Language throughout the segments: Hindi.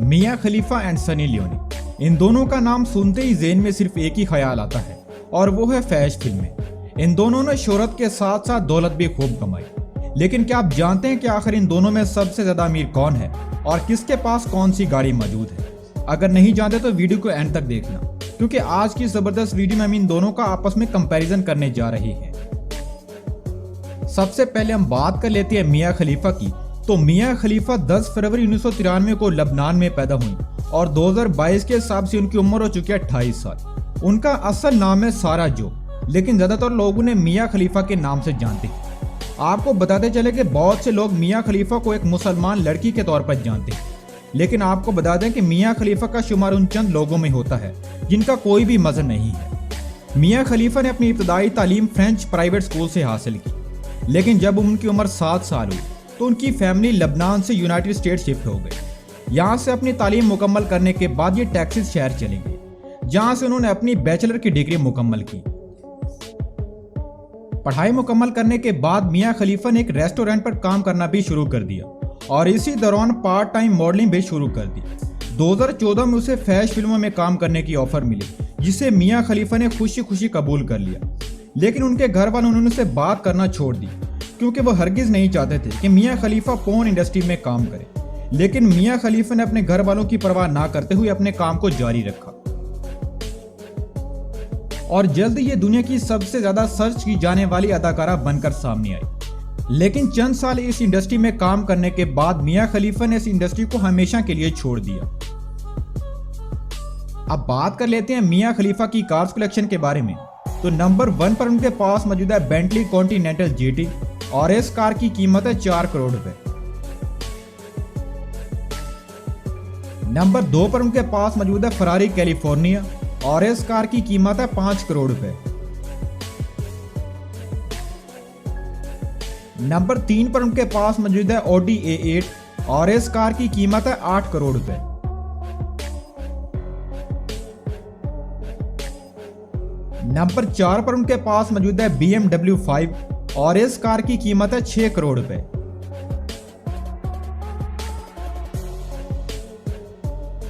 Mia Khalifa and Sunny Leone, इन दोनों का नाम सुनते ही ज़हन में सिर्फ एक ही ख्याल आता है और वो है फैश फिल्में। इन दोनों ने शोहरत के साथ साथ दौलत भी खूब कमाई। लेकिन क्या आप जानते हैं कि आखिर इन दोनों में सबसे ज्यादा अमीर कौन है और किसके पास कौन सी गाड़ी मौजूद है? अगर नहीं जानते तो वीडियो को एंड तक देखना, क्योंकि आज की जबरदस्त वीडियो में हम इन दोनों का आपस में कंपैरिजन करने जा रहे हैं। सबसे पहले हम बात कर लेते हैं मिया खलीफा की। तो मिया खलीफा 10 फरवरी 1993 को लबनान में पैदा हुई और 2022 के हिसाब से उनकी उम्र हो चुकी है 28 साल। उनका असल नाम है सारा जो, लेकिन ज्यादातर लोग उन्हें मिया खलीफा के नाम से जानते हैं। आपको बताते चले कि बहुत से लोग मिया खलीफा को एक मुसलमान लड़की के तौर पर जानते हैं, लेकिन आपको बता दें कि मिया खलीफा का शुमार उन चंद लोगों में होता है जिनका कोई भी मजहब नहीं है। मिया खलीफा ने अपनी इब्तदाई तालीम फ्रेंच प्राइवेट स्कूल से हासिल की, लेकिन जब उनकी उम्र 7 साल हुई तो उनकी फैमिली लबनान से यूनाइटेड स्टेट शिफ्ट हो गई। यहाँ से अपनी तालीम मुकम्मल करने के बाद ये टेक्सास शहर चले गए, जहाँ से उन्होंने अपनी बैचलर की डिग्री मुकम्मल की। पढ़ाई मुकम्मल करने के बाद मिया खलीफा ने एक रेस्टोरेंट पर काम करना भी शुरू कर दिया और इसी दौरान पार्ट टाइम मॉडलिंग भी शुरू कर दी। 2014 में उसे फैश फिल्मों में काम करने की ऑफर मिली, जिसे मिया खलीफा ने खुशी खुशी कबूल कर लिया। लेकिन उनके घर वालों ने उनसे बात करना छोड़ दी, क्योंकि वो हरगिज नहीं चाहते थे कि मिया खलीफा पोर्न इंडस्ट्री में काम करे। लेकिन मिया खलीफा ने अपने घर वालों की परवाह ना करते हुए अपने काम को जारी रखा और जल्द ये दुनिया की सबसे ज्यादा सर्च की जाने वाली अदाकारा बनकर सामने आई। लेकिन चंद साल इस इंडस्ट्री में काम करने के बाद मिया खलीफा ने इस इंडस्ट्री को हमेशा के लिए छोड़ दिया। अब बात कर लेते हैं मिया खलीफा की कार्स कलेक्शन के बारे में। तो नंबर 1 पर उनके पास मौजूद है बेंटली कॉन्टिनेंटल जीटी और इस कार की कीमत है 4 करोड़ रुपए। नंबर 2 पर उनके पास मौजूद है फरारी कैलिफोर्निया और इस कार की कीमत है 5 करोड़ रुपए। नंबर 3 पर उनके पास मौजूद है ऑडी A8 और इस कार की कीमत है 8 करोड़ रुपए। नंबर 4 पर उनके पास मौजूद है BMW 5 और इस कार की कीमत है 6 करोड़ रुपए।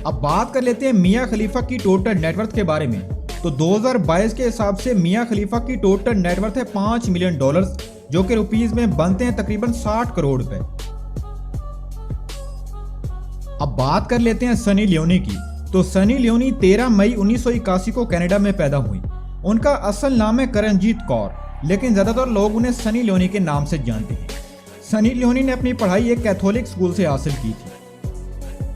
अब बात कर लेते हैं मिया खलीफा की टोटल नेटवर्थ के बारे में। तो 2022 के हिसाब से मिया खलीफा की टोटल नेटवर्थ है $5 मिलियन, जो कि रुपीस में बनते हैं तकरीबन 60 करोड़ रुपए। अब बात कर लेते हैं सनी लियोनी की। तो सनी लियोनी 13 मई 1981 को कनाडा में पैदा हुई। उनका असल नाम है करणजीत कौर, लेकिन ज्यादातर लोग उन्हें सनी लियोनी के नाम से जानते हैं। सनी लियोनी ने अपनी पढ़ाई एक कैथोलिक स्कूल से हासिल की थी।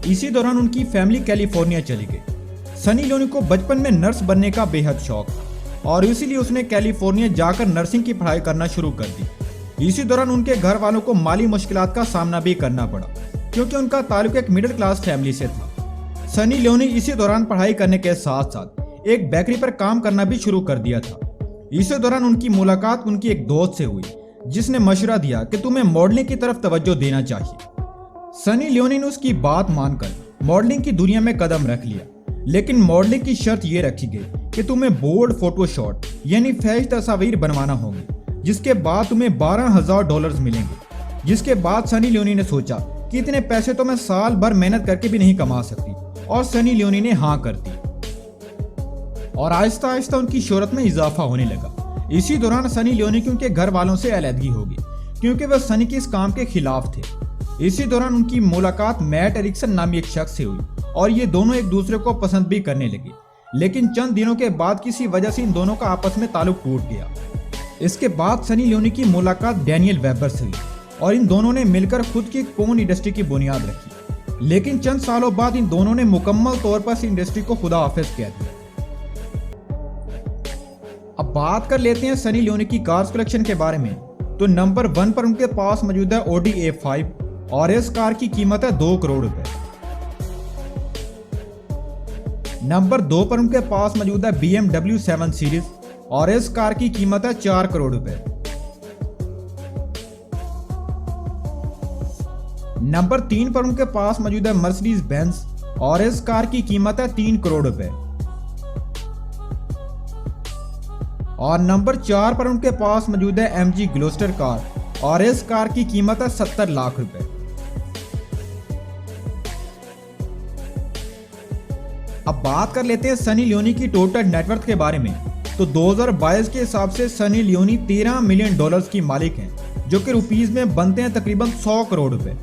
इसी दौरान उनकी फैमिली कैलिफोर्निया चली गई। सनी लियोनी को बचपन में नर्स बनने का बेहद शौक था और इसीलिए उसने कैलिफोर्निया जाकर नर्सिंग की पढ़ाई करना शुरू कर दी। इसी दौरान उनके घर वालों को माली मुश्किलात का सामना भी करना पड़ा, क्योंकि उनका ताल्लुक एक मिडिल क्लास फैमिली से था। सनी लियोनी इसी दौरान पढ़ाई करने के साथ साथ एक बेकरी पर काम करना भी शुरू कर दिया था। इसी दौरान उनकी मुलाकात उनकी एक दोस्त से हुई, जिसने मशवरा दिया कि तुम्हें मॉडलिंग की तरफ तवज्जो देना चाहिए। सनी लियोनी ने उसकी बात मानकर मॉडलिंग की दुनिया में कदम रख लिया, लेकिन मॉडलिंग की शर्त यह रखी गई कि तुम्हें बोल्ड फोटोशॉट यानी फैश तस्वीर बनवाना होगी, जिसके बाद तुम्हें $12,000 मिलेंगे। जिसके बाद सनी लियोनी ने सोचा कि इतने पैसे तो मैं साल भर मेहनत करके भी नहीं कमा सकती, और सनी लियोनी ने हाँ कर दी और आहिस्ता आहिस्ता उनकी शोहरत में इजाफा होने लगा। इसी दौरान सनी लियोनी की उनके घर वालों से अलहदगी हो गई, क्योंकि वह सनी के इस काम के खिलाफ थे। इसी दौरान उनकी मुलाकात मैट एरिक्सन नामी एक शख्स से हुई और ये दोनों एक दूसरे को पसंद भी करने लगे। लेकिन चंद दिनों के बाद किसी वजह से इन दोनों का आपस में ताल्लुक टूट गया। इसके बाद सनी लियोनी की मुलाकात डैनियल वेबर से हुई और इन दोनों ने मिलकर खुद की पोर्न इंडस्ट्री की बुनियाद रखी। लेकिन चंद सालों बाद इन दोनों ने मुकम्मल तौर पर इस इंडस्ट्री को खुदा हाफिज कह दिया। अब बात कर लेते हैं सनी लियोनी की कार्स कलेक्शन के बारे में। तो नंबर 1 पर उनके पास मौजूद है ऑडी A5 और इस कार की कीमत है 2 करोड़ रुपए। नंबर 2 पर उनके पास मौजूद है BMW 7 सीरीज और इस कार की कीमत है 4 करोड़ रुपए। नंबर 3 पर उनके पास मौजूद है मर्सिडीज बेंज और इस कार की कीमत है 3 करोड़ रुपए। और नंबर 4 पर उनके पास मौजूद है MG ग्लोस्टर कार और इस कार की कीमत है 70 लाख रुपए। अब बात कर लेते हैं सनी लियोनी की टोटल नेटवर्थ के बारे में। तो 2022 के हिसाब से सनी लियोनी $13 मिलियन की मालिक हैं, जो कि रुपीस में बनते हैं तकरीबन 100 करोड़ रुपए।